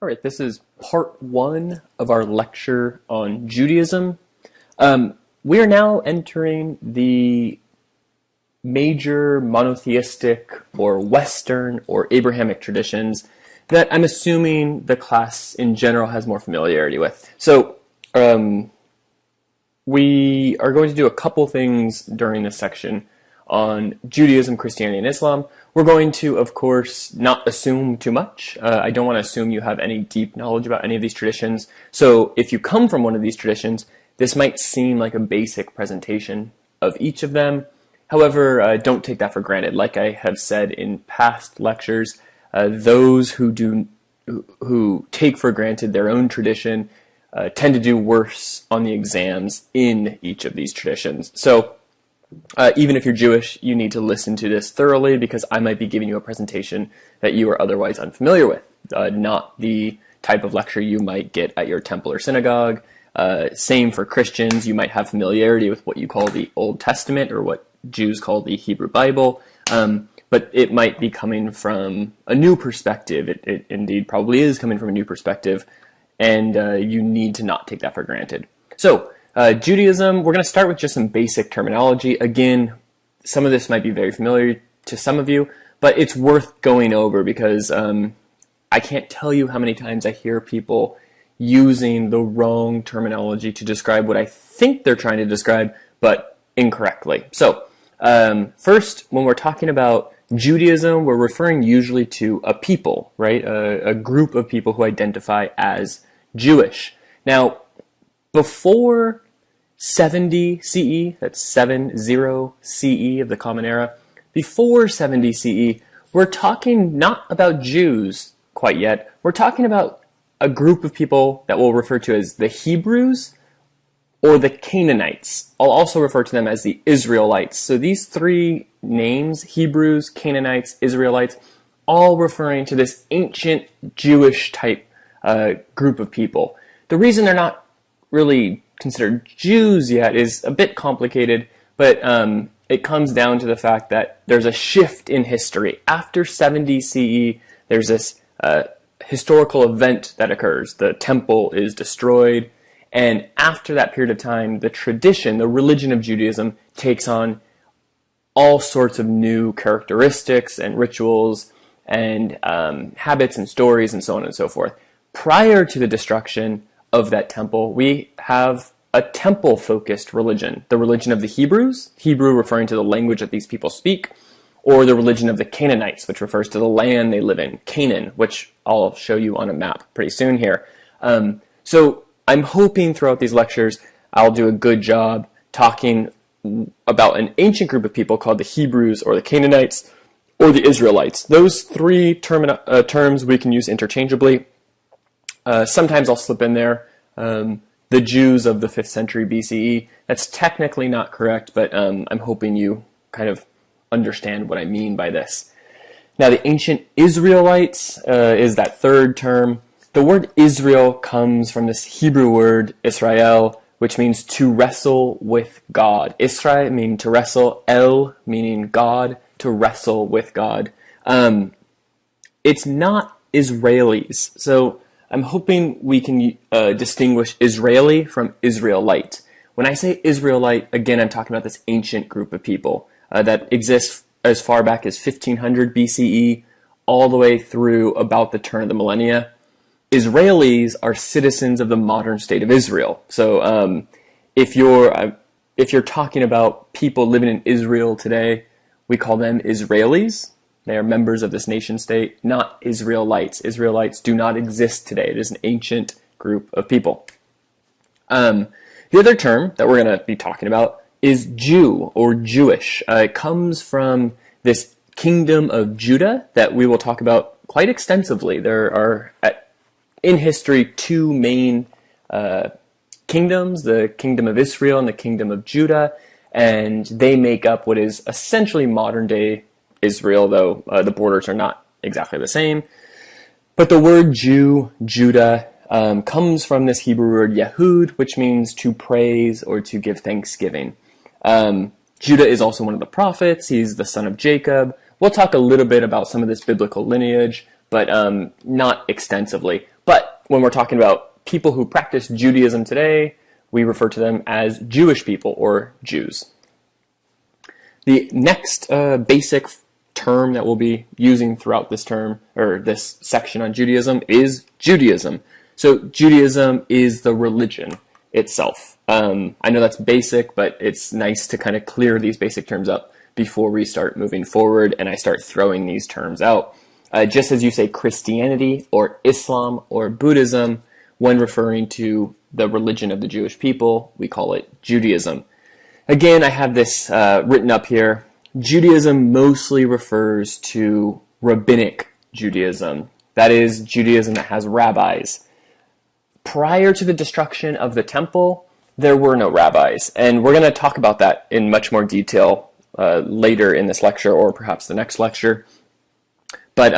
All right, this is part one of our lecture on Judaism. We are now entering the major monotheistic or Western or Abrahamic traditions that I'm assuming the class in general has more familiarity with. So we are going to do a couple things during this section on Judaism, Christianity, and Islam. We're going to, of course, not assume too much. I don't want to assume you have any deep knowledge about any of these traditions. So if you come from one of these traditions, this might seem like a basic presentation of each of them. However, don't take that for granted. Like I have said in past lectures, those who take for granted their own tradition tend to do worse on the exams in each of these traditions. So even if you're Jewish, you need to listen to this thoroughly because I might be giving you a presentation that you are otherwise unfamiliar with, not the type of lecture you might get at your temple or synagogue. Same for Christians. You might have familiarity with what you call the Old Testament or what Jews call the Hebrew Bible, but it might be coming from a new perspective. It indeed probably is coming from a new perspective, and you need to not take that for granted. So, Judaism, we're going to start with just some basic terminology. Again, some of this might be very familiar to some of you, but it's worth going over because I can't tell you how many times I hear people using the wrong terminology to describe what I think they're trying to describe, but incorrectly. So, first, when we're talking about Judaism, we're referring usually to a people, right? A group of people who identify as Jewish. Now, before 70 CE, that's 70 CE of the Common Era, before 70 CE, we're talking not about Jews quite yet. We're talking about a group of people that we'll refer to as the Hebrews or the Canaanites. I'll also refer to them as the Israelites. So these three names, Hebrews, Canaanites, Israelites, all referring to this ancient Jewish type group of people. The reason they're not really considered Jews yet is a bit complicated, but it comes down to the fact that there's a shift in history. After 70 CE, there's this historical event that occurs. The temple is destroyed, and after that period of time, the tradition, the religion of Judaism, takes on all sorts of new characteristics and rituals and habits and stories and so on and so forth. Prior to the destruction of that temple, we have a temple-focused religion. The religion of the Hebrews, Hebrew referring to the language that these people speak, or the religion of the Canaanites, which refers to the land they live in, Canaan, which I'll show you on a map pretty soon here. So I'm hoping throughout these lectures I'll do a good job talking about an ancient group of people called the Hebrews or the Canaanites or the Israelites. Those three terms we can use interchangeably. Sometimes I'll slip in there the Jews of the 5th century BCE. That's technically not correct, but I'm hoping you kind of understand what I mean by this. Now, the ancient Israelites is that third term. The word Israel comes from this Hebrew word Israel, which means to wrestle with God. Israel meaning to wrestle, El meaning God, to wrestle with God. It's not Israelis. So I'm hoping we can distinguish Israeli from Israelite. When I say Israelite, again, I'm talking about this ancient group of people that exists as far back as 1500 BCE, all the way through about the turn of the millennia. Israelis are citizens of the modern state of Israel. So if you're talking about people living in Israel today, we call them Israelis. They are members of this nation state, not Israelites. Israelites do not exist today. It is an ancient group of people. The other term that we're going to be talking about is Jew or Jewish. It comes from this kingdom of Judah that we will talk about quite extensively. There are, in history, two main kingdoms, the kingdom of Israel and the kingdom of Judah, and they make up what is essentially modern-day Israel, though the borders are not exactly the same. But the word Jew, Judah, comes from this Hebrew word Yehud, which means to praise or to give thanksgiving. Judah is also one of the prophets. He's the son of Jacob. We'll talk a little bit about some of this biblical lineage, but not extensively. But when we're talking about people who practice Judaism today, we refer to them as Jewish people or Jews. The next basic term that we'll be using throughout this term, or this section on Judaism, is Judaism. So Judaism is the religion itself. I know that's basic, but it's nice to kind of clear these basic terms up before we start moving forward and I start throwing these terms out. Just as you say Christianity or Islam or Buddhism, when referring to the religion of the Jewish people, we call it Judaism. Again, I have this written up here. Judaism mostly refers to rabbinic Judaism. That is, Judaism that has rabbis. Prior to the destruction of the temple, there were no rabbis. And we're going to talk about that in much more detail later in this lecture or perhaps the next lecture. But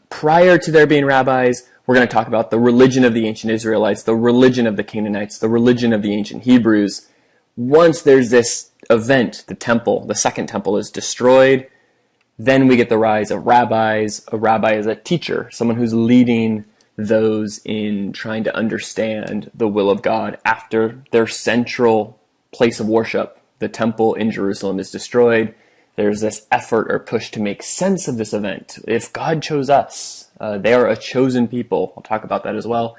prior to there being rabbis, we're going to talk about the religion of the ancient Israelites, the religion of the Canaanites, the religion of the ancient Hebrews. Once there's this event, the temple, the second temple is destroyed, then we get the rise of rabbis. A rabbi is a teacher, someone who's leading those in trying to understand the will of God after their central place of worship, the temple in Jerusalem, is destroyed. There's this effort or push to make sense of this event. If God chose us, they are a chosen people. I'll talk about that as well.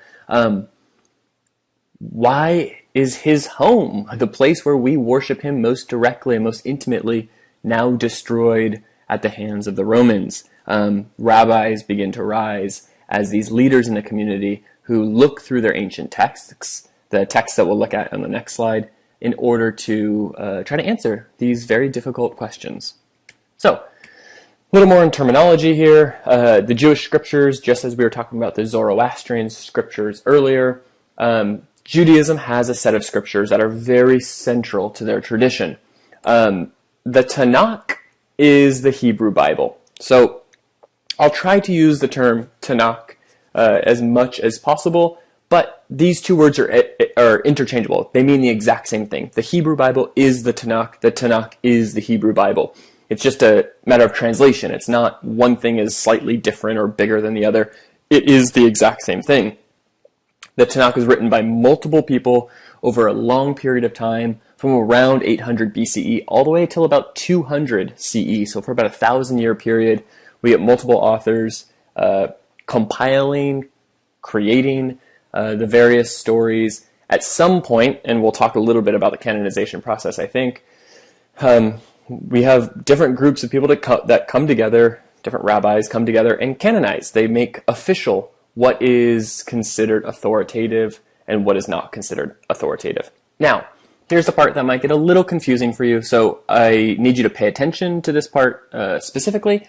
Why is his home, the place where we worship him most directly and most intimately, now destroyed at the hands of the Romans? Rabbis begin to rise as these leaders in the community who look through their ancient texts, the texts that we'll look at on the next slide, in order to try to answer these very difficult questions. So, a little more in terminology here. The Jewish scriptures, just as we were talking about the Zoroastrian scriptures earlier, Judaism has a set of scriptures that are very central to their tradition. The Tanakh is the Hebrew Bible. So I'll try to use the term Tanakh as much as possible, but these two words are interchangeable. They mean the exact same thing. The Hebrew Bible is the Tanakh is the Hebrew Bible. It's just a matter of translation. It's not one thing is slightly different or bigger than the other. It is the exact same thing. The Tanakh was written by multiple people over a long period of time, from around 800 BCE all the way till about 200 CE. So for about 1,000-year period, we get multiple authors compiling, creating the various stories. At some point, and we'll talk a little bit about the canonization process, I think, we have different groups of people that come together, different rabbis come together and canonize. They make official what is considered authoritative and what is not considered authoritative. Now, here's the part that might get a little confusing for you, so I need you to pay attention to this part specifically.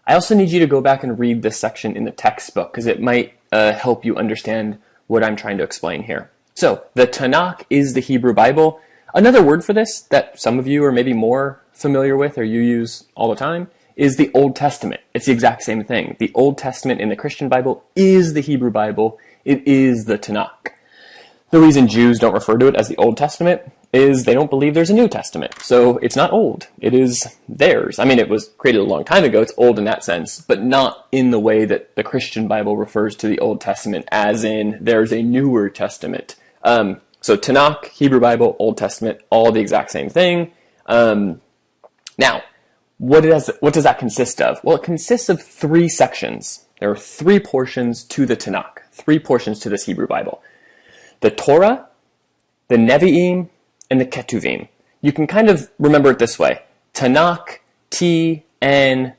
I also need you to go back and read this section in the textbook, because it might help you understand what I'm trying to explain here. So, the Tanakh is the Hebrew Bible. Another word for this that some of you are maybe more familiar with or you use all the time is the Old Testament. It's the exact same thing. The Old Testament in the Christian Bible is the Hebrew Bible. It is the Tanakh. The reason Jews don't refer to it as the Old Testament is they don't believe there's a New Testament. So it's not old. It is theirs. I mean, it was created a long time ago. It's old in that sense, but not in the way that the Christian Bible refers to the Old Testament, as in there's a newer testament. So Tanakh, Hebrew Bible, Old Testament, all the exact same thing. Now, what does that consist of? Well, it consists of 3 sections. There are 3 portions to the Tanakh, 3 portions to this Hebrew Bible. The Torah, the Nevi'im, and the Ketuvim. You can kind of remember it this way. Tanakh, T-N-K.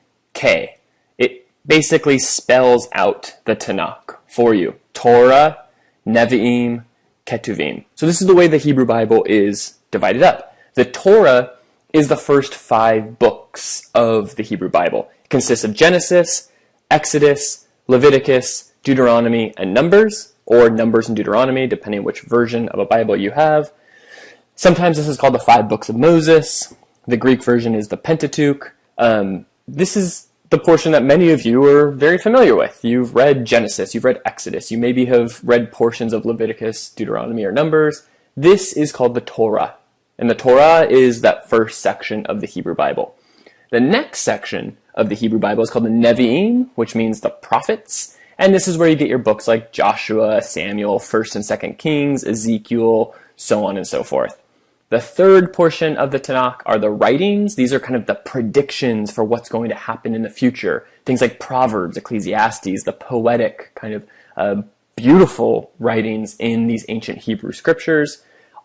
It basically spells out the Tanakh for you. Torah, Nevi'im, Ketuvim. So this is the way the Hebrew Bible is divided up. The Torah is the first 5 books of the Hebrew Bible. It consists of Genesis, Exodus, Leviticus, Deuteronomy, and Numbers, or Numbers and Deuteronomy, depending on which version of a Bible you have. Sometimes this is called the 5 books of Moses. The Greek version is the Pentateuch. This is the portion that many of you are very familiar with. You've read Genesis, you've read Exodus, you maybe have read portions of Leviticus, Deuteronomy, or Numbers. This is called the Torah. And the Torah is that first section of the Hebrew Bible. The next section of the Hebrew Bible is called the Nevi'im, which means the prophets. And this is where you get your books like Joshua, Samuel, 1st and 2nd Kings, Ezekiel, so on and so forth. The third portion of the Tanakh are the writings. These are kind of the predictions for what's going to happen in the future. Things like Proverbs, Ecclesiastes, the poetic kind of beautiful writings in these ancient Hebrew scriptures.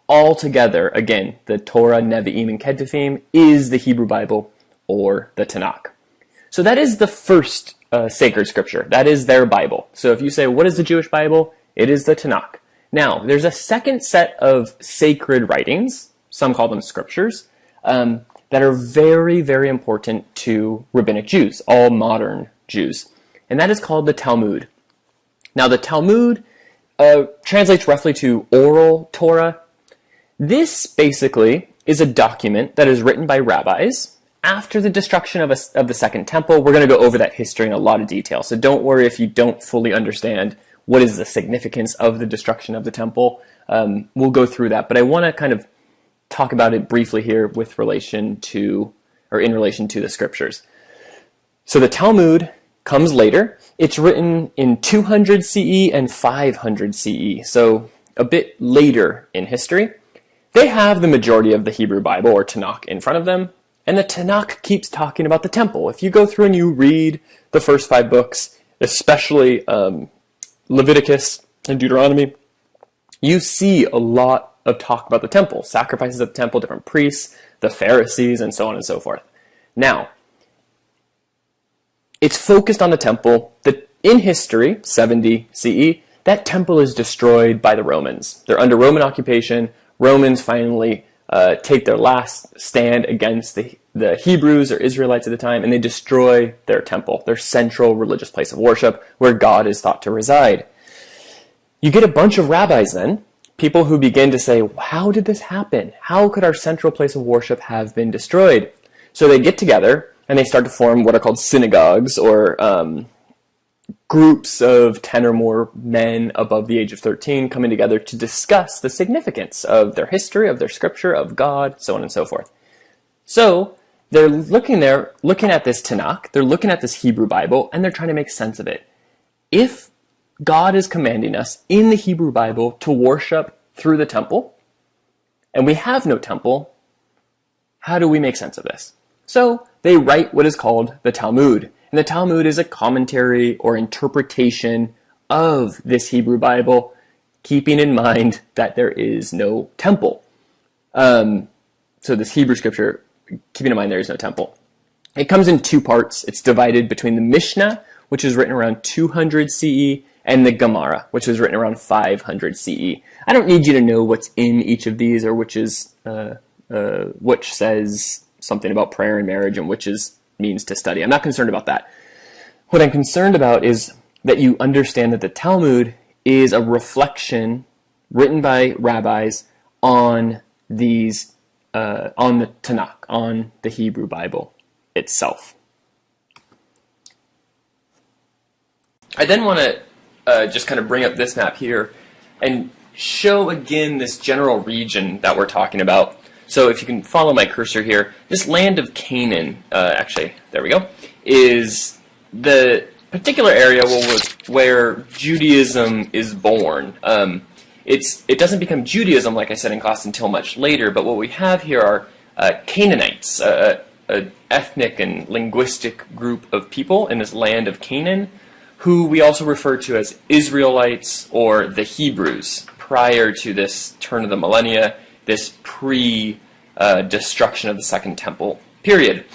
All together, again, the Torah, Nevi'im, and Ketuvim is the Hebrew Bible or the Tanakh. So that is the first sacred scripture. That is their Bible. So if you say, what is the Jewish Bible? It is the Tanakh. Now, there's a second set of sacred writings, some call them scriptures, that are very, very important to rabbinic Jews, all modern Jews. And that is called the Talmud. Now, the Talmud translates roughly to oral Torah. This basically is a document that is written by rabbis after the destruction of the Second Temple. We're going to go over that history in a lot of detail, so don't worry if you don't fully understand what is the significance of the destruction of the temple. We'll go through that, but I want to kind of talk about it briefly here with relation to, or in relation to the scriptures. So the Talmud comes later. It's written in 200 CE and 500 CE, so a bit later in history. They have the majority of the Hebrew Bible, or Tanakh, in front of them, and the Tanakh keeps talking about the temple. If you go through and you read the first 5 books, especially Leviticus and Deuteronomy, you see a lot of talk about the temple, sacrifices at the temple, different priests, the Pharisees, and so on and so forth. Now, it's focused on the temple that in history, 70 CE, that temple is destroyed by the Romans. They're under Roman occupation. Romans finally take their last stand against the Hebrews or Israelites at the time, and they destroy their temple, their central religious place of worship, where God is thought to reside. You get a bunch of rabbis then, people who begin to say, how did this happen? How could our central place of worship have been destroyed? So they get together, and they start to form what are called synagogues, or groups of 10 or more men above the age of 13 coming together to discuss the significance of their history, of their scripture, of God, so on and so forth. So they're looking at this Tanakh, they're looking at this Hebrew Bible, and they're trying to make sense of it. If God is commanding us in the Hebrew Bible to worship through the temple, and we have no temple, how do we make sense of this? So they write what is called the Talmud. And the Talmud is a commentary or interpretation of this Hebrew Bible, keeping in mind that there is no temple. So this Hebrew scripture, keeping in mind there is no temple. It comes in 2 parts. It's divided between the Mishnah, which is written around 200 CE, and the Gemara, which was written around 500 CE. I don't need you to know what's in each of these, or which says something about prayer and marriage, and which means to study. I'm not concerned about that. What I'm concerned about is that you understand that the Talmud is a reflection written by rabbis on these, on the Tanakh, on the Hebrew Bible itself. I then want to just kind of bring up this map here and show again this general region that we're talking about. So if you can follow my cursor here, this land of Canaan, actually, there we go, is the particular area where Judaism is born. It doesn't become Judaism, like I said in class, until much later, but what we have here are Canaanites, an ethnic and linguistic group of people in this land of Canaan, who we also refer to as Israelites or the Hebrews, prior to this turn of the millennia, this pre-destruction of the Second Temple period.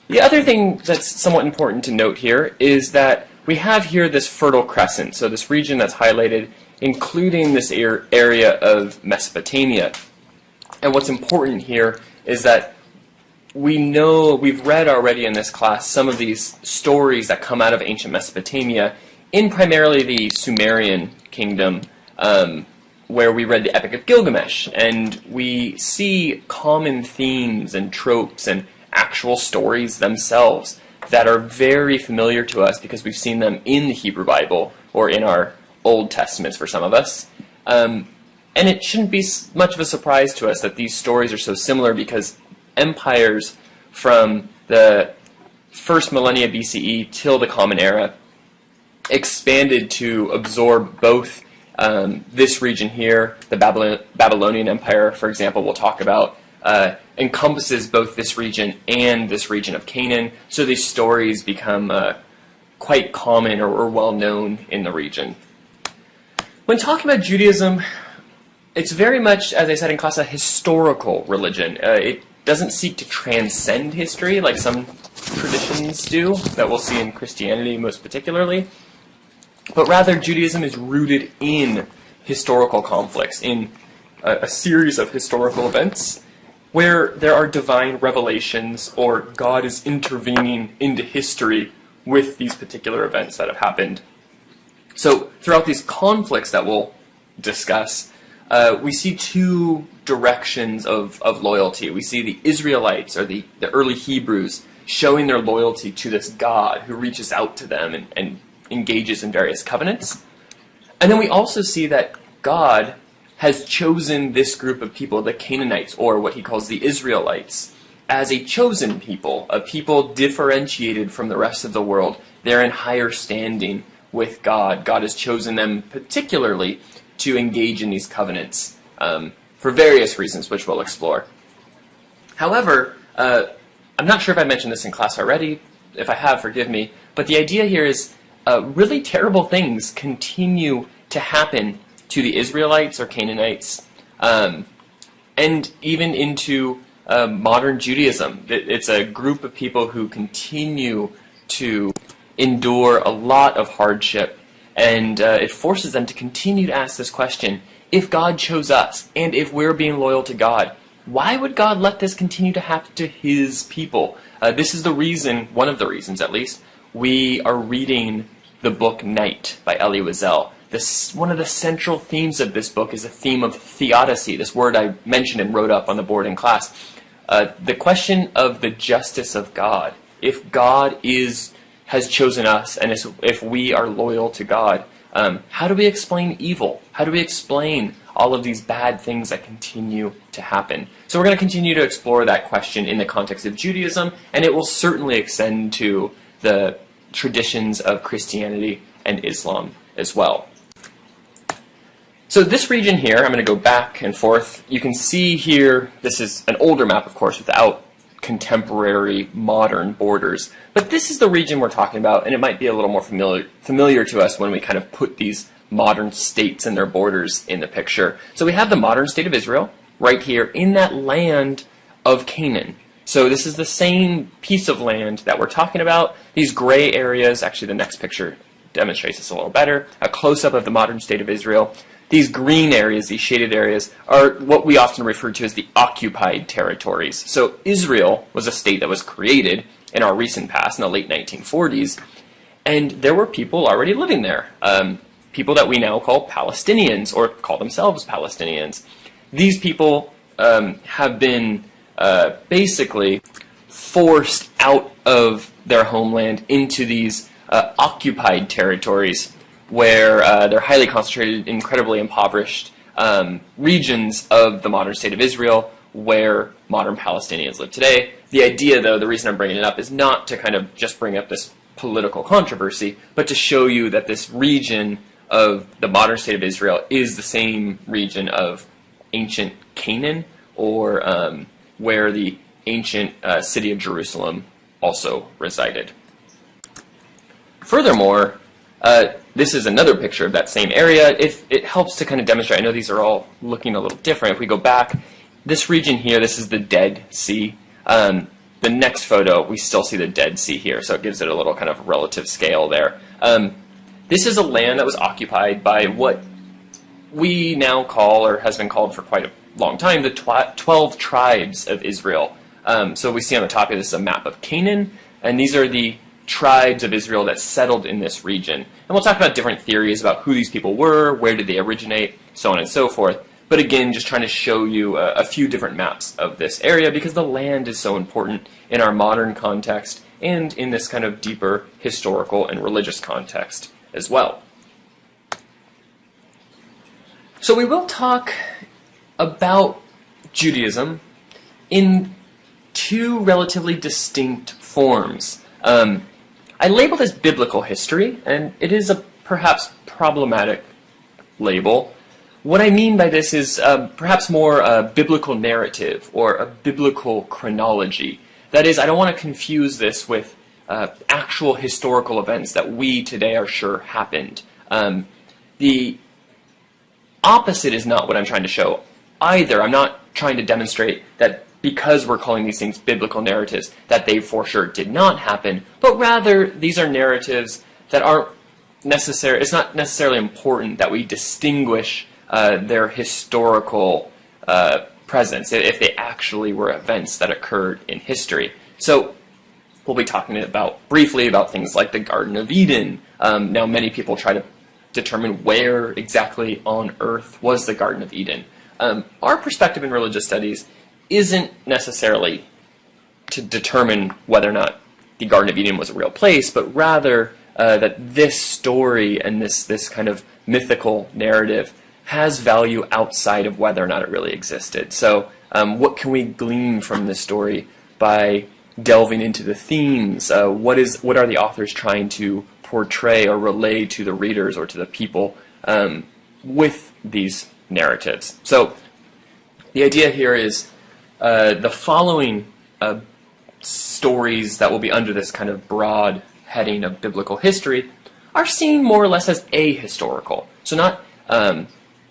The other thing that's somewhat important to note here is that we have here this Fertile Crescent, so this region that's highlighted, including this area of Mesopotamia. And what's important here is that we've read already in this class some of these stories that come out of ancient Mesopotamia, in primarily the Sumerian kingdom, where we read the Epic of Gilgamesh, and we see common themes and tropes and actual stories themselves that are very familiar to us because we've seen them in the Hebrew Bible or in our Old Testaments for some of us. And it shouldn't be much of a surprise to us that these stories are so similar, because empires from the first millennia BCE till the Common Era expanded to absorb both this region here, the Babylonian Empire, for example, we'll talk about, encompasses both this region and this region of Canaan, so these stories become quite common or well known in the region. When talking about Judaism, it's very much, as I said in class, a historical religion. It doesn't seek to transcend history like some traditions do, that we'll see in Christianity most particularly, but rather Judaism is rooted in historical conflicts, in a series of historical events where there are divine revelations or God is intervening into history with these particular events that have happened. So throughout these conflicts that we'll discuss, we see two directions of loyalty. We see the Israelites, or the early Hebrews, showing their loyalty to this God who reaches out to them and engages in various covenants. And then we also see that God has chosen this group of people, the Canaanites, or what he calls the Israelites, as a chosen people, a people differentiated from the rest of the world. They're in higher standing with God. God has chosen them particularly to engage in these covenants for various reasons, which we'll explore. However, I'm not sure if I mentioned this in class already. If I have, forgive me. But the idea here is really terrible things continue to happen to the Israelites or Canaanites, and even into modern Judaism. It's a group of people who continue to endure a lot of hardship, and it forces them to continue to ask this question: if God chose us, and if we're being loyal to God, why would God let this continue to happen to his people? This is the reason, one of the reasons at least, we are reading the book Night by Elie Wiesel. One of the central themes of this book is a theme of theodicy, this word I mentioned and wrote up on the board in class. The question of the justice of God. If God has chosen us, and if we are loyal to God, how do we explain evil? How do we explain all of these bad things that continue to happen? So we're going to continue to explore that question in the context of Judaism, and it will certainly extend to the traditions of Christianity and Islam as well. So this region here, I'm going to go back and forth. You can see here, this is an older map, of course, without contemporary modern borders. But this is the region we're talking about, and it might be a little more familiar to us when we kind of put these modern states and their borders in the picture. So we have the modern state of Israel right here in that land of Canaan. So this is the same piece of land that we're talking about. These gray areas, actually the next picture demonstrates this a little better, a close-up of the modern state of Israel. These green areas, these shaded areas, are what we often refer to as the occupied territories. So Israel was a state that was created in our recent past, in the late 1940s, and there were people already living there, people that we now call Palestinians, or call themselves Palestinians. These people have been basically forced out of their homeland into these occupied territories, where they're highly concentrated, incredibly impoverished regions of the modern state of Israel, where modern Palestinians live today. The idea, though, the reason I'm bringing it up is not to kind of just bring up this political controversy, but to show you that this region of the modern state of Israel is the same region of ancient Canaan, or where the ancient city of Jerusalem also resided. Furthermore, this is another picture of that same area. It helps to kind of demonstrate, I know these are all looking a little different. If we go back, this region here, this is the Dead Sea. The next photo, we still see the Dead Sea here, so it gives it a little kind of relative scale there. This is a land that was occupied by what we now call, or has been called for quite a long time, the 12 tribes of Israel. So we see on the top here, this is a map of Canaan, and these are the tribes of Israel that settled in this region. And we'll talk about different theories about who these people were, where did they originate, so on and so forth. But again, just trying to show you a few different maps of this area, because the land is so important in our modern context and in this kind of deeper historical and religious context as well. So we will talk about Judaism in two relatively distinct forms. I label this biblical history, and it is a perhaps problematic label. What I mean by this is perhaps more a biblical narrative or a biblical chronology. That is, I don't want to confuse this with actual historical events that we today are sure happened. The opposite is not what I'm trying to show either. I'm not trying to demonstrate that because we're calling these things biblical narratives that they for sure did not happen, but rather these are narratives that aren't necessary. It's not necessarily important that we distinguish their historical presence if they actually were events that occurred in history. So we'll be talking briefly about things like the Garden of Eden. Now many people try to determine where exactly on earth was the Garden of Eden. Our perspective in religious studies isn't necessarily to determine whether or not the Garden of Eden was a real place, but rather that this story and this kind of mythical narrative has value outside of whether or not it really existed. So what can we glean from this story by delving into the themes? What are the authors trying to portray or relay to the readers or to the people with these narratives? So the idea here is the following stories that will be under this kind of broad heading of biblical history are seen more or less as ahistorical. So not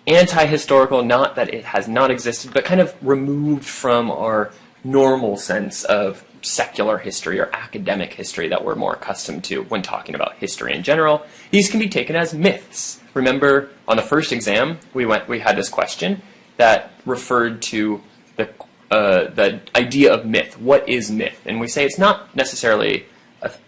anti-historical, not that it has not existed, but kind of removed from our normal sense of secular history or academic history that we're more accustomed to when talking about history in general. These can be taken as myths. Remember, on the first exam, we had this question that referred to the idea of myth. What is myth? And we say it's not necessarily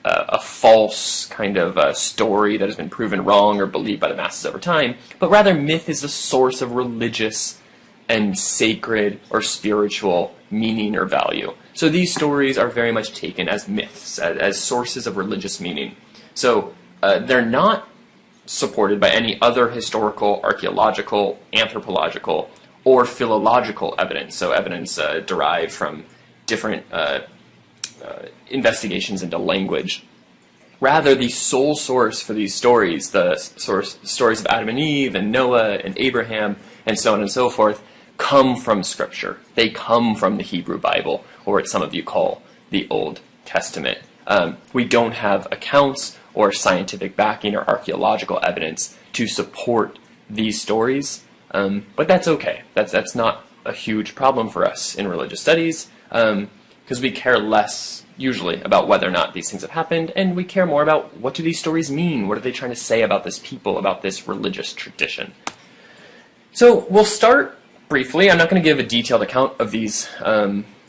a false kind of story that has been proven wrong or believed by the masses over time, but rather myth is the source of religious and sacred or spiritual meaning or value. So these stories are very much taken as myths, as sources of religious meaning. So they're not supported by any other historical, archaeological, anthropological, or philological evidence, so evidence derived from different investigations into language. Rather, the sole source for these stories, the stories of Adam and Eve and Noah and Abraham and so on and so forth, come from Scripture. They come from the Hebrew Bible, or what some of you call the Old Testament. We don't have accounts or scientific backing or archaeological evidence to support these stories, but that's okay. That's not a huge problem for us in religious studies, because we care less usually about whether or not these things have happened, and we care more about what do these stories mean? What are they trying to say about this people, about this religious tradition? So we'll start briefly. I'm not going to give a detailed account of these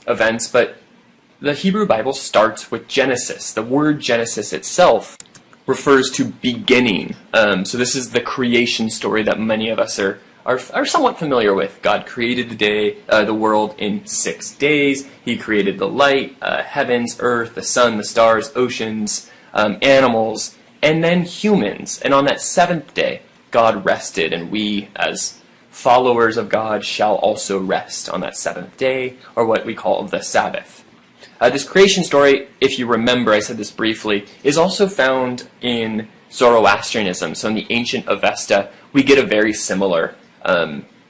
events, but the Hebrew Bible starts with Genesis. The word Genesis itself refers to beginning. So this is the creation story that many of us are somewhat familiar with. God created the world in 6 days. He created the light, heavens, earth, the sun, the stars, oceans, animals, and then humans. And on that seventh day, God rested, and we, as followers of God, shall also rest on that seventh day, or what we call the Sabbath. This creation story, if you remember, I said this briefly, is also found in Zoroastrianism. So in the ancient Avesta, we get a very similar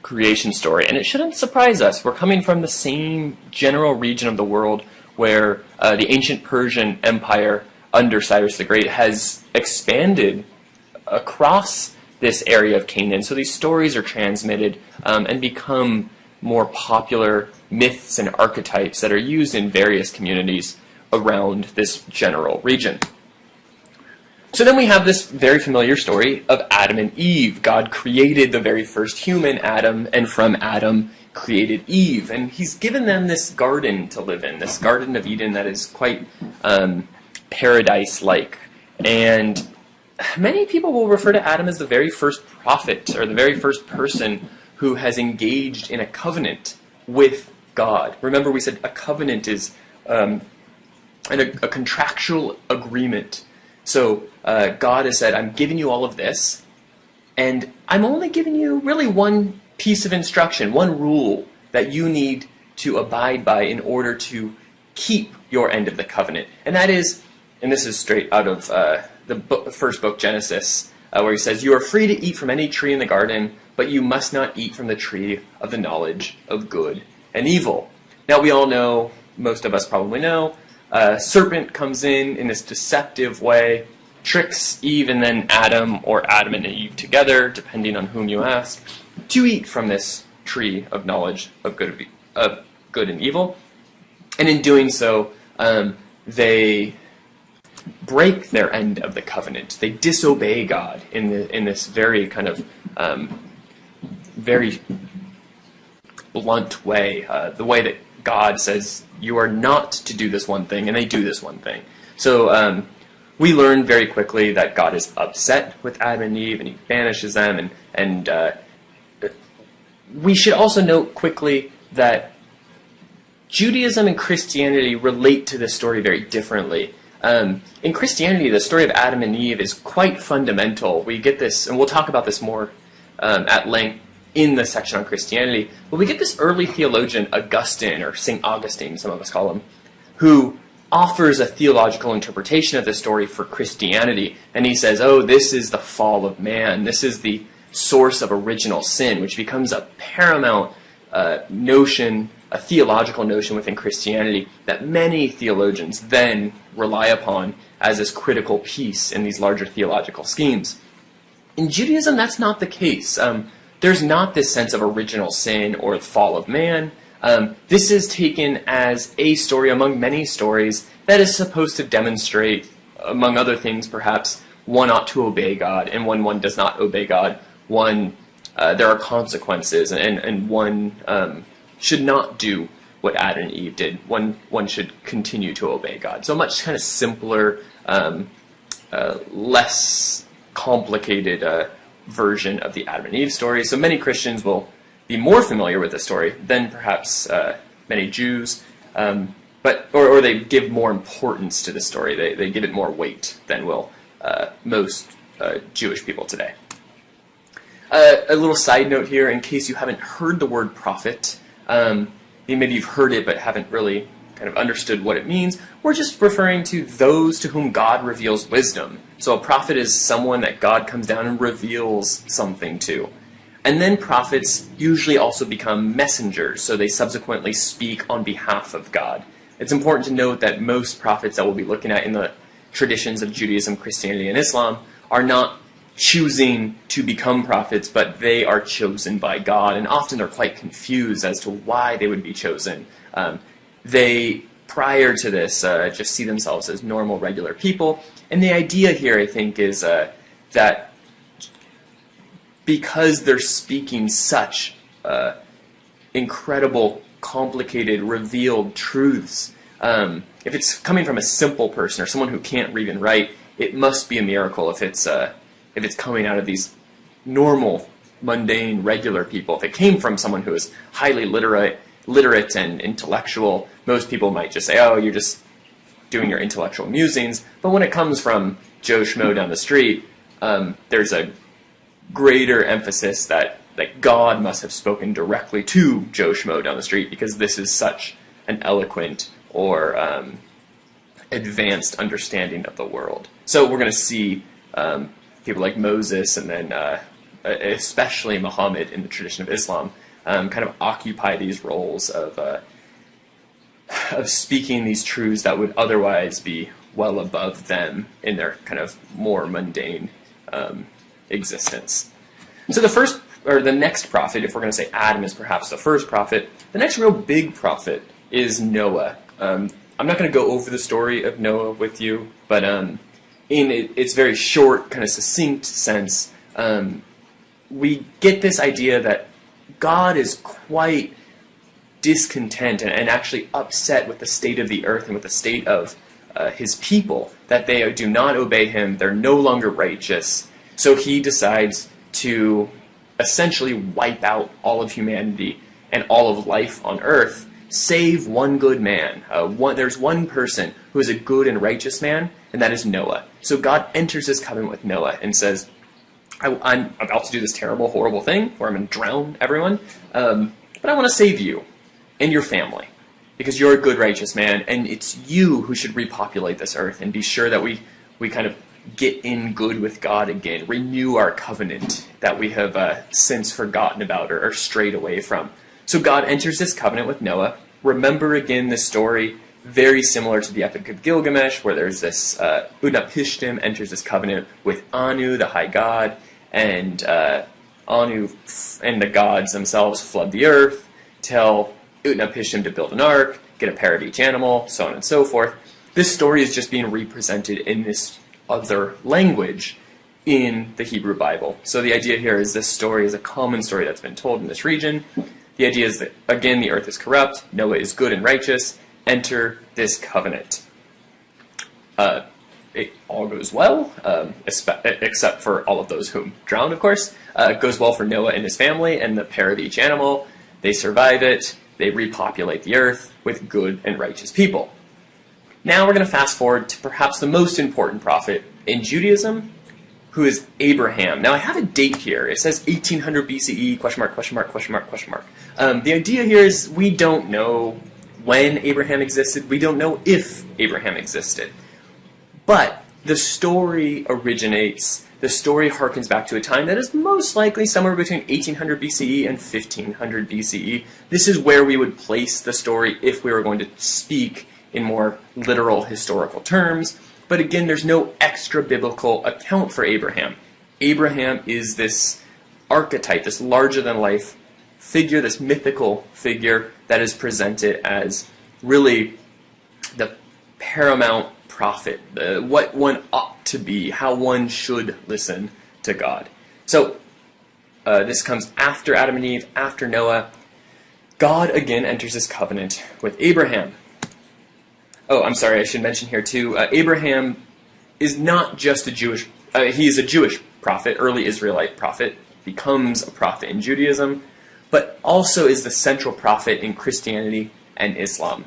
creation story. And it shouldn't surprise us. We're coming from the same general region of the world where the ancient Persian Empire under Cyrus the Great has expanded across this area of Canaan. So these stories are transmitted and become more popular myths and archetypes that are used in various communities around this general region. So then we have this very familiar story of Adam and Eve. God created the very first human, Adam, and from Adam created Eve. And he's given them this garden to live in, this Garden of Eden that is quite paradise-like. And many people will refer to Adam as the very first prophet, or the very first person who has engaged in a covenant with God. Remember, we said a covenant is a contractual agreement. So God has said, I'm giving you all of this, and I'm only giving you really one piece of instruction, one rule that you need to abide by in order to keep your end of the covenant. And that is, and this is straight out of the first book, Genesis, where he says, "You are free to eat from any tree in the garden, but you must not eat from the tree of the knowledge of good and evil." Now, we all know, most of us probably know, a serpent comes in this deceptive way, tricks Eve and then Adam, or Adam and Eve together, depending on whom you ask, to eat from this tree of knowledge of good and evil. And in doing so, they break their end of the covenant. They disobey God in this very kind of very blunt way, the way that God says you are not to do this one thing, and they do this one thing. So we learn very quickly that God is upset with Adam and Eve, and he banishes them. And we should also note quickly that Judaism and Christianity relate to this story very differently. In Christianity, the story of Adam and Eve is quite fundamental. We get this, and we'll talk about this more at length in the section on Christianity, but we get this early theologian, Augustine, or St. Augustine, some of us call him, who offers a theological interpretation of the story for Christianity. And he says, oh, this is the fall of man. This is the source of original sin, which becomes a paramount notion, a theological notion within Christianity that many theologians then rely upon as this critical piece in these larger theological schemes. In Judaism, that's not the case. There's not this sense of original sin or the fall of man. This is taken as a story among many stories that is supposed to demonstrate, among other things perhaps, one ought to obey God, and when one does not obey God, there are consequences, and one should not do what Adam and Eve did. One should continue to obey God. So a much kind of simpler, less complicated version of the Adam and Eve story. So many Christians will be more familiar with the story than perhaps many Jews, or they give more importance to the story. They give it more weight than will most Jewish people today. A little side note here, in case you haven't heard the word prophet, maybe you've heard it but haven't really kind of understood what it means. We're just referring to those to whom God reveals wisdom. So a prophet is someone that God comes down and reveals something to. And then prophets usually also become messengers, so they subsequently speak on behalf of God. It's important to note that most prophets that we'll be looking at in the traditions of Judaism, Christianity, and Islam are not choosing to become prophets, but they are chosen by God, and often they're quite confused as to why they would be chosen. They, prior to this, just see themselves as normal, regular people, and the idea here, I think, is that because they're speaking such incredible, complicated, revealed truths, if it's coming from a simple person or someone who can't read and write, it must be a miracle if it's coming out of these normal, mundane, regular people. If it came from someone who is highly literate and intellectual, most people might just say, oh, you're just doing your intellectual musings. But when it comes from Joe Schmo down the street, there's a greater emphasis that God must have spoken directly to Joe Schmo down the street, because this is such an eloquent or advanced understanding of the world. So we're going to see people like Moses, and then especially Muhammad in the tradition of Islam, kind of occupy these roles of speaking these truths that would otherwise be well above them in their kind of more mundane existence. So the next prophet, if we're going to say Adam is perhaps the first prophet, the next real big prophet is Noah. I'm not going to go over the story of Noah with you, but in its very short, kind of succinct sense, we get this idea that God is quite discontent and actually upset with the state of the earth and with the state of his people, that they do not obey him, they're no longer righteous. So he decides to essentially wipe out all of humanity and all of life on earth, save one good man. There's one person who is a good and righteous man, and that is Noah. So God enters his covenant with Noah and says, I'm about to do this terrible, horrible thing where I'm going to drown everyone, but I want to save you and your family. because you're a good, righteous man, and it's you who should repopulate this earth and be sure that we kind of get in good with God again, renew our covenant that we have since forgotten about or strayed away from. So God enters this covenant with Noah. Remember again the story, very similar to the Epic of Gilgamesh, where there's this Utnapishtim enters this covenant with Anu, the high god, and Anu and the gods themselves flood the earth, tell Utnapishtim to build an ark, get a pair of each animal, so on and so forth. This story is just being represented in this other language in the Hebrew Bible. So the idea here is this story is a common story that's been told in this region. The idea is that, again, the earth is corrupt, Noah is good and righteous, enter this covenant. It all goes well, except for all of those whom drowned, of course. It goes well for Noah and his family and the pair of each animal. They survive it. They repopulate the earth with good and righteous people. Now we're going to fast forward to perhaps the most important prophet in Judaism, who is Abraham. Now I have a date here. It says 1800 BCE, question mark, question mark, question mark, question mark. The idea here is we don't know when Abraham existed. We don't know if Abraham existed. But the story harkens back to a time that is most likely somewhere between 1800 BCE and 1500 BCE. This is where we would place the story if we were going to speak in more literal historical terms. But again, there's no extra biblical account for Abraham. Abraham is this archetype, this larger-than-life figure, this mythical figure that is presented as really the paramount prophet, what one ought to be, how one should listen to God. So this comes after Adam and Eve, after Noah. God again enters this covenant with Abraham. Oh, I'm sorry, I should mention here too, Abraham is not just a Jewish, he is a Jewish prophet, early Israelite prophet, becomes a prophet in Judaism, but also is the central prophet in Christianity and Islam.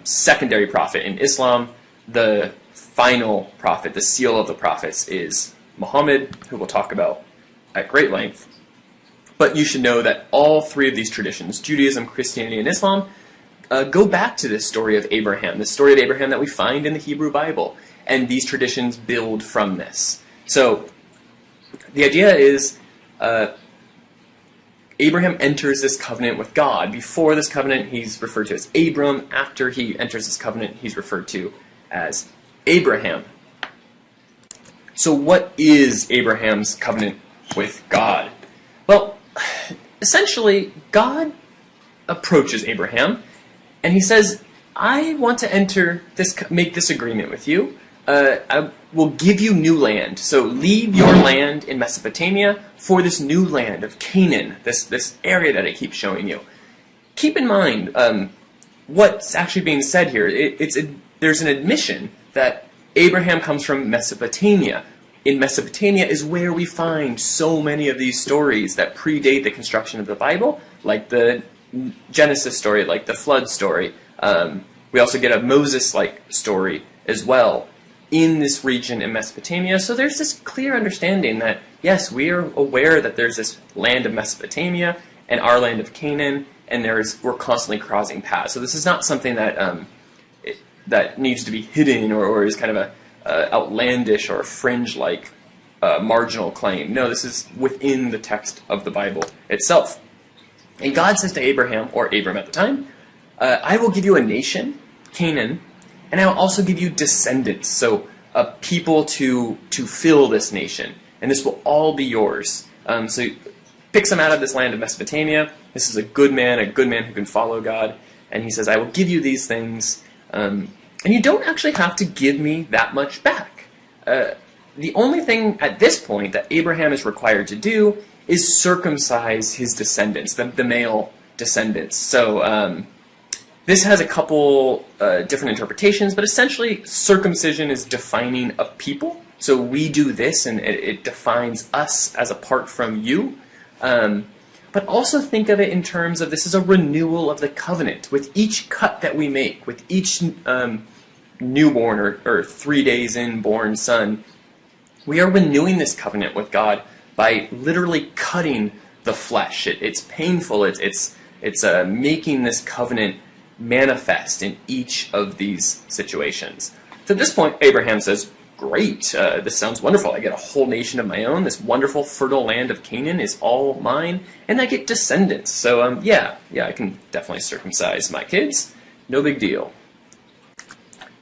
Secondary prophet in Islam, the final prophet, the seal of the prophets, is Muhammad, who we'll talk about at great length. But you should know that all three of these traditions, Judaism, Christianity, and Islam, go back to this story of Abraham, the story of Abraham that we find in the Hebrew Bible. And these traditions build from this. So the idea is Abraham enters this covenant with God. Before this covenant, he's referred to as Abram. After he enters this covenant, he's referred to as Abraham. So what is Abraham's covenant with God? Well, essentially, God approaches Abraham, and he says, I want to make this agreement with you. I will give you new land. So leave your land in Mesopotamia for this new land of Canaan, this area that I keep showing you. Keep in mind what's actually being said here. There's an admission that Abraham comes from Mesopotamia. In Mesopotamia is where we find so many of these stories that predate the construction of the Bible, like the Genesis story, like the flood story. We also get a Moses-like story as well in this region in Mesopotamia. So there's this clear understanding that, yes, we are aware that there's this land of Mesopotamia and our land of Canaan, and we're constantly crossing paths. So this is not something that that needs to be hidden or is kind of a outlandish or fringe-like marginal claim. No, this is within the text of the Bible itself. And God says to Abraham, or Abram at the time, I will give you a nation, Canaan, and I will also give you descendants, so a people to fill this nation. And this will all be yours. So he picks him out of this land of Mesopotamia. This is a good man who can follow God. And he says, I will give you these things, and you don't actually have to give me that much back. The only thing at this point that Abraham is required to do is circumcise his descendants, the male descendants. So this has a couple different interpretations, but essentially circumcision is defining a people. So we do this, and it defines us as apart from you. But also think of it in terms of this is a renewal of the covenant. With each cut that we make, with each newborn or 3 days in born son, we are renewing this covenant with God by literally cutting the flesh. It's painful. It's making this covenant manifest in each of these situations. So at this point, Abraham says, great, this sounds wonderful. I get a whole nation of my own. This wonderful fertile land of Canaan is all mine, and I get descendants. So yeah, I can definitely circumcise my kids. No big deal.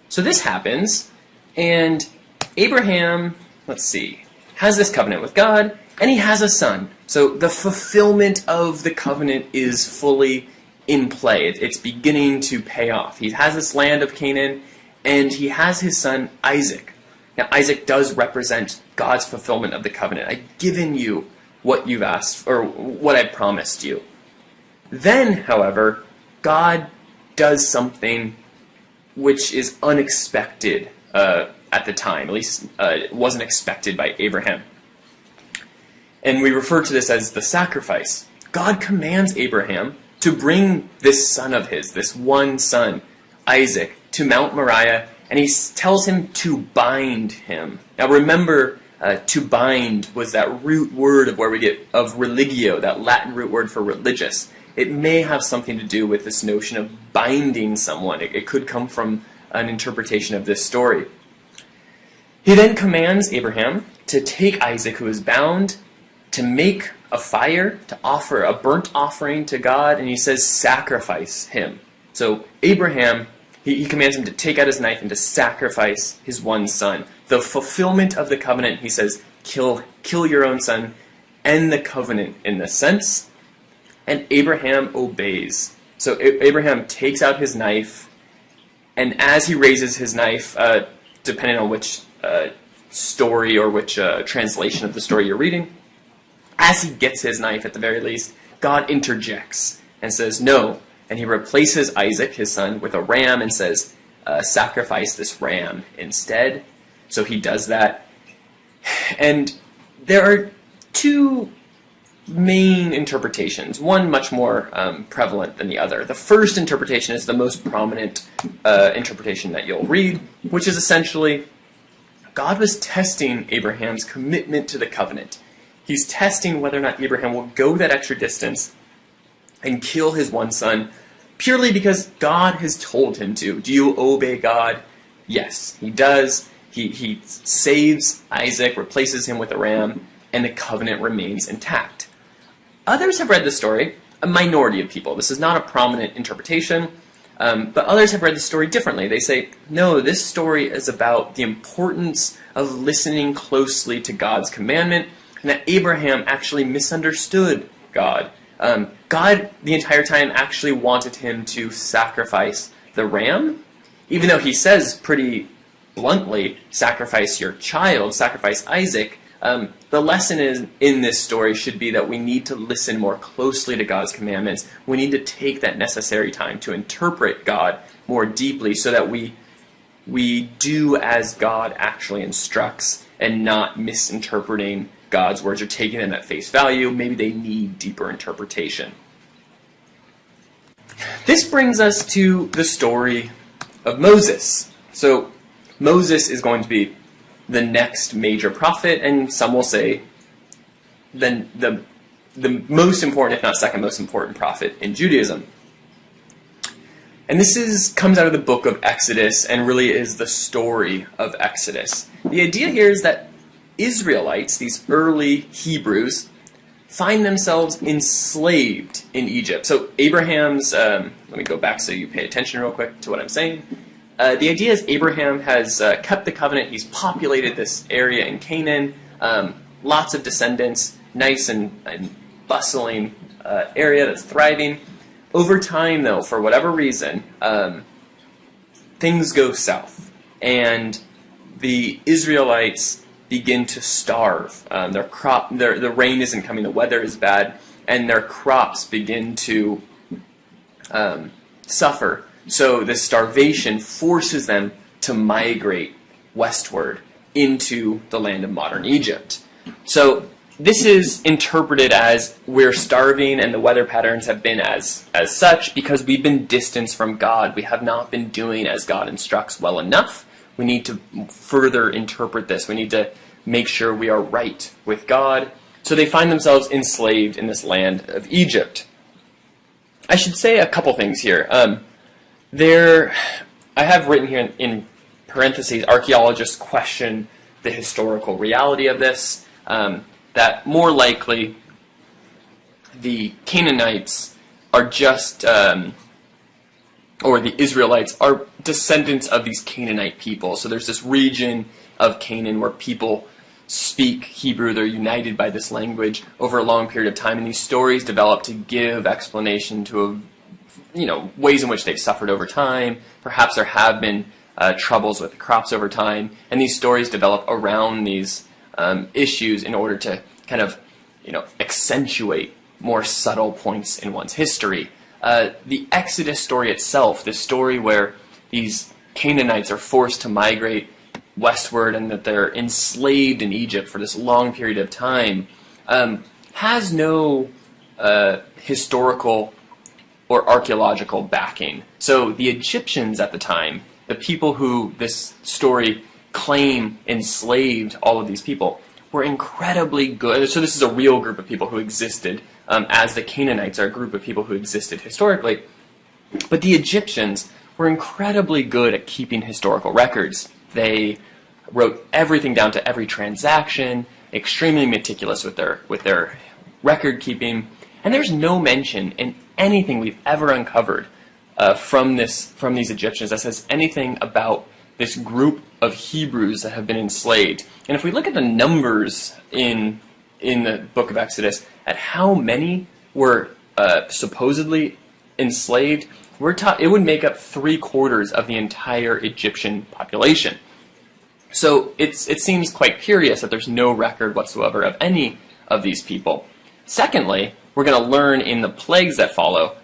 So this happens, and Abraham, has this covenant with God, and he has a son. So the fulfillment of the covenant is fully in play. It's beginning to pay off. He has this land of Canaan, and he has his son Isaac. Now, Isaac does represent God's fulfillment of the covenant. I've given you what you've asked, or what I promised you. Then, however, God does something which is unexpected at the time. At least it wasn't expected by Abraham. And we refer to this as the sacrifice. God commands Abraham to bring this son of his, this one son, Isaac, to Mount Moriah, and he tells him to bind him. Now remember, to bind was that root word of where we get of religio, that Latin root word for religious. It may have something to do with this notion of binding someone. It could come from an interpretation of this story. He then commands Abraham to take Isaac, who is bound, to make a fire, to offer a burnt offering to God, and he says, sacrifice him. So Abraham, he commands him to take out his knife and to sacrifice his one son. The fulfillment of the covenant, he says, kill your own son, end the covenant in this sense. And Abraham obeys. So Abraham takes out his knife, and as he raises his knife, depending on which story or which translation of the story you're reading, as he gets his knife at the very least, God interjects and says no. And he replaces Isaac, his son, with a ram and says, sacrifice this ram instead. So he does that. And there are two main interpretations, one much more prevalent than the other. The first interpretation is the most prominent interpretation that you'll read, which is essentially God was testing Abraham's commitment to the covenant. He's testing whether or not Abraham will go that extra distance and kill his one son purely because God has told him to. Do you obey God? Yes, he does. He saves Isaac, replaces him with a ram, and the covenant remains intact. Others have read the story, a minority of people. This is not a prominent interpretation, but others have read the story differently. They say, no, this story is about the importance of listening closely to God's commandment, and that Abraham actually misunderstood God. God, the entire time, actually wanted him to sacrifice the ram, even though he says pretty bluntly, sacrifice your child, sacrifice Isaac. The lesson in this story should be that we need to listen more closely to God's commandments. We need to take that necessary time to interpret God more deeply so that we do as God actually instructs and not misinterpreting God's words or taking them at face value. Maybe they need deeper interpretation. This brings us to the story of Moses. So Moses is going to be the next major prophet, and some will say then the most important, if not second most important prophet in Judaism. And this comes out of the book of Exodus and really is the story of Exodus. The idea here is that Israelites, these early Hebrews, find themselves enslaved in Egypt. So Abraham's, let me go back so you pay attention real quick to what I'm saying. The idea is Abraham has kept the covenant. He's populated this area in Canaan, lots of descendants, nice and bustling area that's thriving. Over time, though, for whatever reason, things go south, and the Israelites begin to starve. The rain isn't coming, the weather is bad, and their crops begin to suffer. So this starvation forces them to migrate westward into the land of modern Egypt. So this is interpreted as we're starving and the weather patterns have been as such because we've been distanced from God. We have not been doing as God instructs well enough. We need to further interpret this. We need to make sure we are right with God. So they find themselves enslaved in this land of Egypt. I should say a couple things here. There, I have written here in parentheses, archaeologists question the historical reality of this, that more likely the Canaanites are just, or the Israelites are descendants of these Canaanite people. So there's this region of Canaan where people speak Hebrew, they're united by this language over a long period of time, and these stories develop to give explanation to ways in which they've suffered over time. Perhaps there have been troubles with the crops over time, and these stories develop around these issues in order to kind of accentuate more subtle points in one's history. The Exodus story itself, the story where these Canaanites are forced to migrate westward and that they're enslaved in Egypt for this long period of time, has no historical or archaeological backing. So the Egyptians at the time, the people who this story claim enslaved all of these people, were incredibly good. So this is a real group of people who existed, as the Canaanites are a group of people who existed historically. But the Egyptians were incredibly good at keeping historical records. They wrote everything down to every transaction, extremely meticulous with their record keeping, and there's no mention in anything we've ever uncovered from these Egyptians that says anything about this group of Hebrews that have been enslaved. And if we look at the numbers in the book of Exodus, at how many were supposedly enslaved, it would make up 3/4 of the entire Egyptian population. So it seems quite curious that there's no record whatsoever of any of these people. Secondly, we're going to learn in the plagues that follow,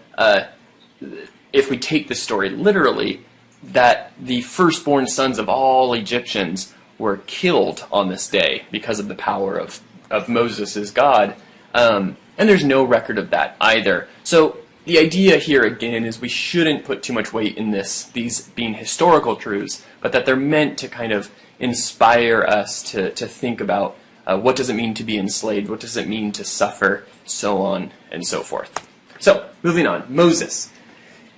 if we take this story literally, that the firstborn sons of all Egyptians were killed on this day because of the power of Moses' God. And there's no record of that either. So the idea here, again, is we shouldn't put too much weight in these being historical truths, but that they're meant to kind of inspire us to think about what does it mean to be enslaved, what does it mean to suffer, so on and so forth. So, moving on, Moses.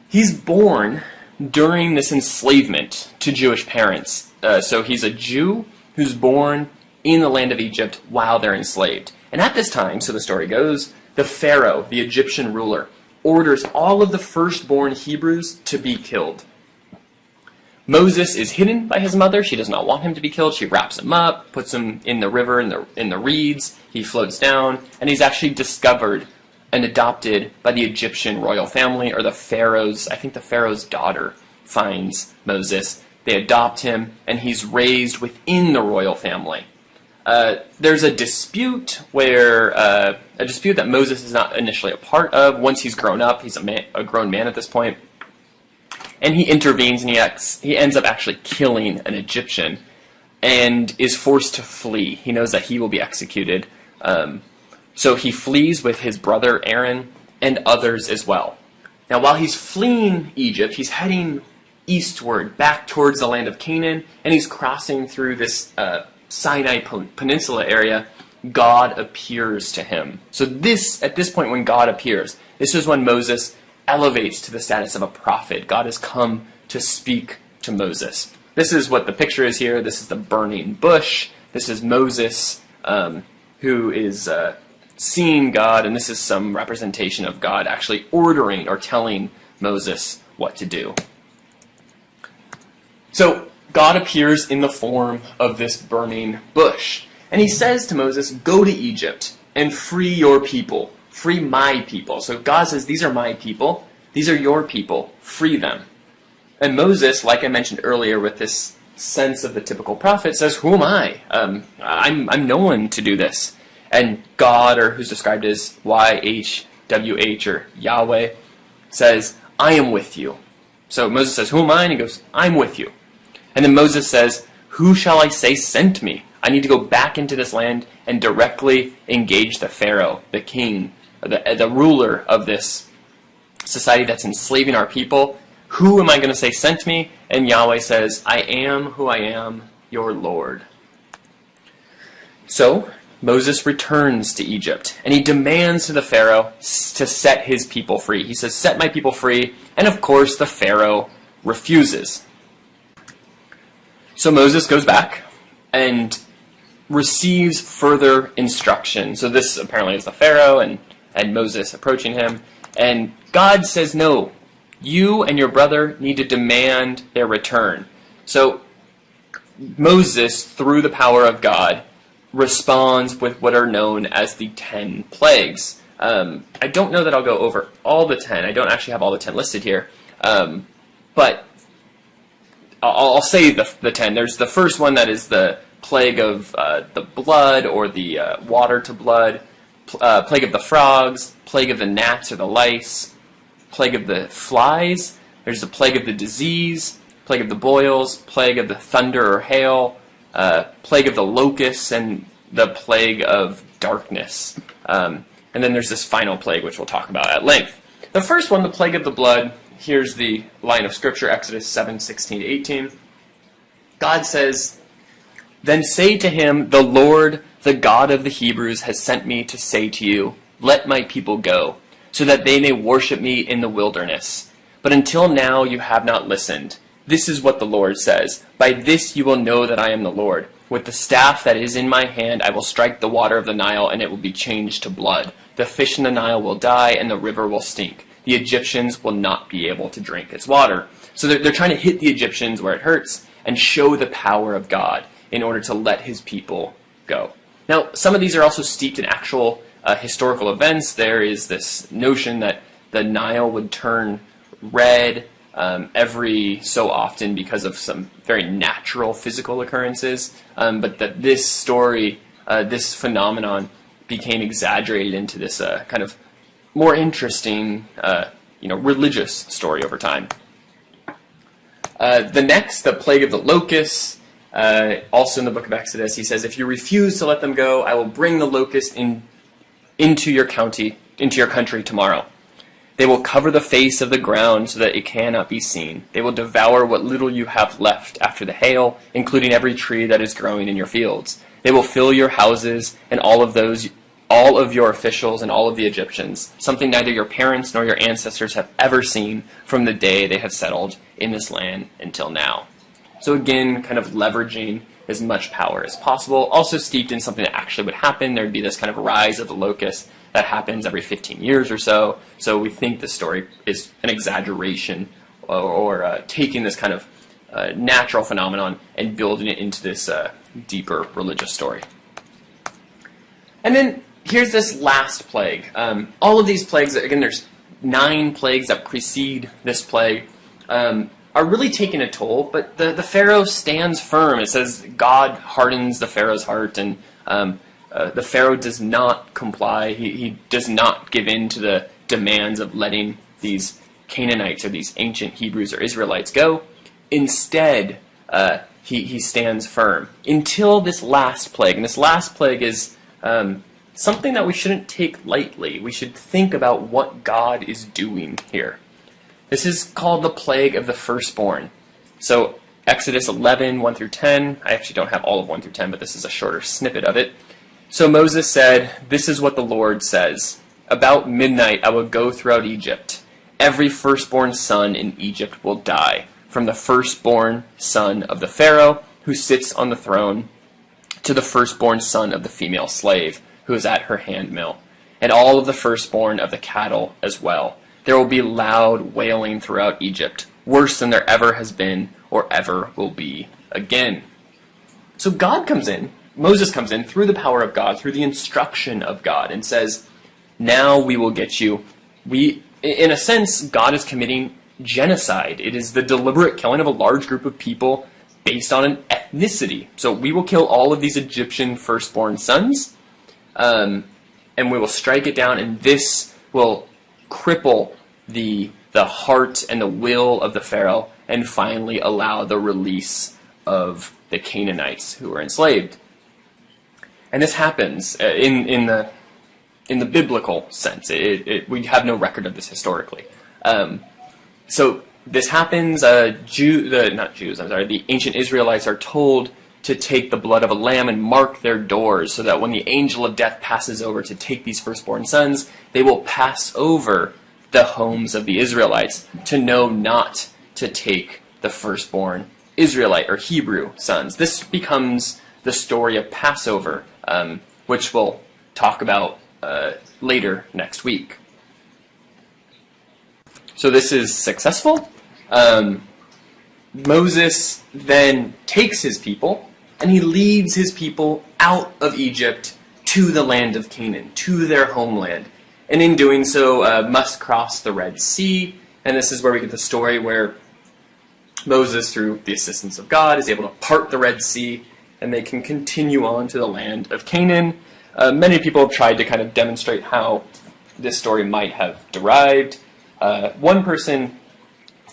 He's born during this enslavement to Jewish parents. So he's a Jew who's born in the land of Egypt while they're enslaved. And at this time, so the story goes, the Pharaoh, the Egyptian ruler, orders all of the firstborn Hebrews to be killed. Moses is hidden by his mother. She does not want him to be killed. She wraps him up, puts him in the river, in the reeds. He floats down, and he's actually discovered and adopted by the Egyptian royal family, or the Pharaoh's, I think the Pharaoh's daughter finds Moses. They adopt him, and he's raised within the royal family. There's a dispute that Moses is not initially a part of. Once he's grown up, he's a grown man at this point, and he intervenes, and he ends up actually killing an Egyptian, and is forced to flee. He knows that he will be executed, so he flees with his brother Aaron and others as well. Now, while he's fleeing Egypt, he's heading eastward, back towards the land of Canaan, and he's crossing through this Sinai Peninsula area. God appears to him. So at this point when God appears, this is when Moses elevates to the status of a prophet. God has come to speak to Moses. This is what the picture is here. This is the burning bush. This is Moses, who is seeing God, and this is some representation of God actually ordering or telling Moses what to do. So God appears in the form of this burning bush, and he says to Moses, "Go to Egypt and free your people, free my people." So God says, these are my people, these are your people, free them. And Moses, like I mentioned earlier with this sense of the typical prophet, says, "Who am I? I'm no one to do this." And God, or who's described as YHWH, or Yahweh, says, "I am with you." So Moses says, "Who am I?" And he goes, "I'm with you." And then Moses says, "Who shall I say sent me? I need to go back into this land and directly engage the Pharaoh, the king, the ruler of this society that's enslaving our people. Who am I going to say sent me?" And Yahweh says, "I am who I am, your Lord." So Moses returns to Egypt, and he demands to the Pharaoh to set his people free. He says, "Set my people free." And of course, the Pharaoh refuses. So Moses goes back and receives further instruction. So this apparently is the Pharaoh and Moses approaching him. And God says, no, you and your brother need to demand their return. So Moses, through the power of God, responds with what are known as the 10 plagues. I don't know that I'll go over all the 10. I don't actually have all the 10 listed here. But I'll say the 10. There's the first one that is the plague of the blood or the water to blood, plague of the frogs, plague of the gnats or the lice, plague of the flies. There's the plague of the disease, plague of the boils, plague of the thunder or hail, plague of the locusts, and the plague of darkness. And then there's this final plague, which we'll talk about at length. The first one, the plague of the blood, here's the line of scripture, Exodus 7:16-18. God says, "Then say to him, the Lord, the God of the Hebrews, has sent me to say to you, let my people go, so that they may worship me in the wilderness. But until now you have not listened. This is what the Lord says. By this you will know that I am the Lord. With the staff that is in my hand I will strike the water of the Nile, and it will be changed to blood. The fish in the Nile will die, and the river will stink. The Egyptians will not be able to drink its water." So they're trying to hit the Egyptians where it hurts and show the power of God in order to let his people go. Now, some of these are also steeped in actual historical events. There is this notion that the Nile would turn red every so often because of some very natural physical occurrences, but that this story, this phenomenon, became exaggerated into this kind of more interesting, religious story over time. The next, the plague of the locusts, also in the book of Exodus, he says, "If you refuse to let them go, I will bring the locust into your country tomorrow. They will cover the face of the ground so that it cannot be seen. They will devour what little you have left after the hail, including every tree that is growing in your fields. They will fill your houses and all of your officials and all of the Egyptians, something neither your parents nor your ancestors have ever seen from the day they have settled in this land until now." So again, kind of leveraging as much power as possible, also steeped in something that actually would happen. There would be this kind of rise of the locust that happens every 15 years or so. So we think the story is an exaggeration or taking this kind of natural phenomenon and building it into this deeper religious story. And then here's this last plague. All of these plagues, again, there's 9 plagues that precede this plague, are really taking a toll, but the Pharaoh stands firm. It says God hardens the Pharaoh's heart, and the Pharaoh does not comply. He does not give in to the demands of letting these Canaanites or these ancient Hebrews or Israelites go. Instead, he stands firm until this last plague. And this last plague is something that we shouldn't take lightly. We should think about what God is doing here. This is called the plague of the firstborn. So Exodus 11, 1 through 10. I actually don't have all of 1 through 10, but this is a shorter snippet of it. "So Moses said, 'This is what the Lord says. About midnight I will go throughout Egypt. Every firstborn son in Egypt will die, from the firstborn son of the Pharaoh, who sits on the throne, to the firstborn son of the female slave, who is at her handmill, and all of the firstborn of the cattle as well. There will be loud wailing throughout Egypt, worse than there ever has been or ever will be again.'" So God comes in, Moses comes in through the power of God, through the instruction of God, and says, now we will get you. In a sense, God is committing genocide. It is the deliberate killing of a large group of people based on an ethnicity. So we will kill all of these Egyptian firstborn sons, and we will strike it down, and this will cripple the heart and the will of the Pharaoh, and finally allow the release of the Canaanites who were enslaved. And this happens in the biblical sense. We have no record of this historically. So this happens. The ancient Israelites are told to take the blood of a lamb and mark their doors, so that when the angel of death passes over to take these firstborn sons, they will pass over the homes of the Israelites to know not to take the firstborn Israelite or Hebrew sons. This becomes the story of Passover, which we'll talk about later next week. So this is successful. Moses then takes his people, and he leads his people out of Egypt to the land of Canaan, to their homeland. And in doing so, must cross the Red Sea. And this is where we get the story where Moses, through the assistance of God, is able to part the Red Sea, and they can continue on to the land of Canaan. Many people have tried to kind of demonstrate how this story might have derived. One person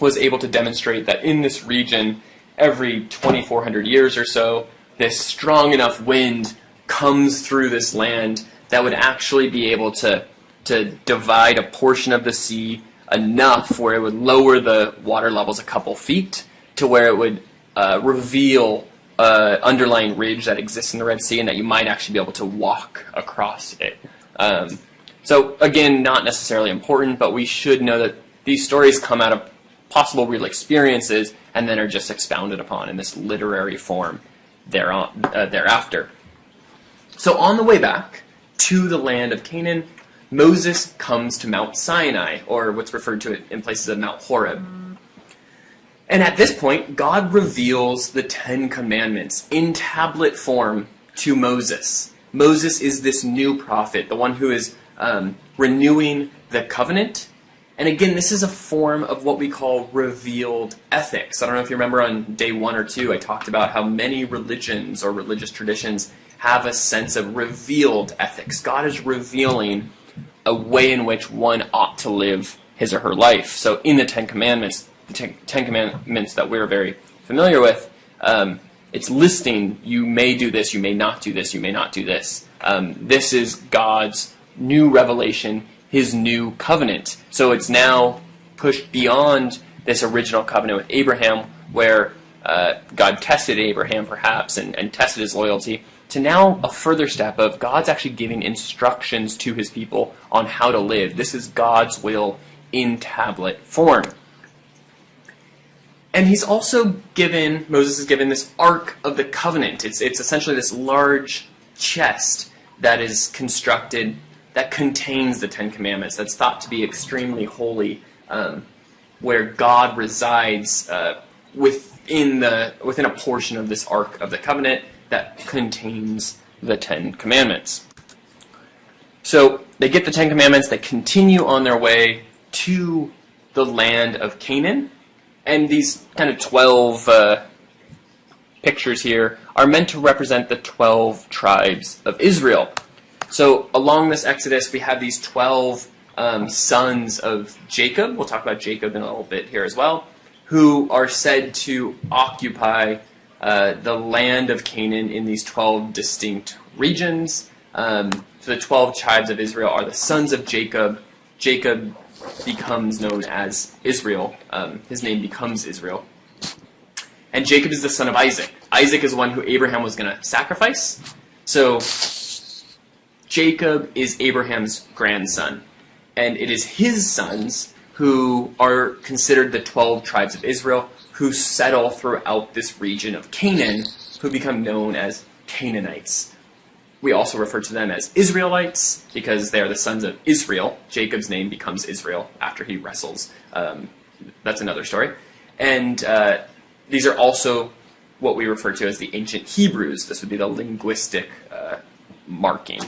was able to demonstrate that in this region, every 2,400 years or so, this strong enough wind comes through this land that would actually be able to divide a portion of the sea enough where it would lower the water levels a couple feet to where it would reveal underlying ridge that exists in the Red Sea, and that you might actually be able to walk across it. So again, not necessarily important, but we should know that these stories come out of possible real experiences and then are just expounded upon in this literary form thereafter. So on the way back to the land of Canaan, Moses comes to Mount Sinai, or what's referred to in places of Mount Horeb. And at this point, God reveals the Ten Commandments in tablet form to Moses. Moses is this new prophet, the one who is renewing the covenant. And again, this is a form of what we call revealed ethics. I don't know if you remember on day 1 or 2, I talked about how many religions or religious traditions have a sense of revealed ethics. God is revealing a way in which one ought to live his or her life. So in the Ten Commandments, the Ten Commandments that we're very familiar with, it's listing, you may do this, you may not do this, you may not do this. This is God's new revelation, his new covenant. So it's now pushed beyond this original covenant with Abraham, where God tested Abraham perhaps and tested his loyalty, to now a further step of God's actually giving instructions to his people on how to live. This is God's will in tablet form. And he's also given, Moses is given this Ark of the Covenant. It's essentially this large chest that is constructed that contains the Ten Commandments, that's thought to be extremely holy, where God resides within a portion of this Ark of the Covenant that contains the Ten Commandments. So they get the Ten Commandments, they continue on their way to the land of Canaan, and these kind of 12 pictures here are meant to represent the 12 tribes of Israel. So along this Exodus, we have these 12 sons of Jacob. We'll talk about Jacob in a little bit here as well, who are said to occupy the land of Canaan in these 12 distinct regions. So the 12 tribes of Israel are the sons of Jacob. Jacob becomes known as Israel. His name becomes Israel. And Jacob is the son of Isaac. Isaac is the one who Abraham was going to sacrifice. So Jacob is Abraham's grandson. And it is his sons who are considered the 12 tribes of Israel, who settle throughout this region of Canaan, who become known as Canaanites. We also refer to them as Israelites because they are the sons of Israel. Jacob's name becomes Israel after he wrestles. That's another story. And these are also what we refer to as the ancient Hebrews. This would be the linguistic marking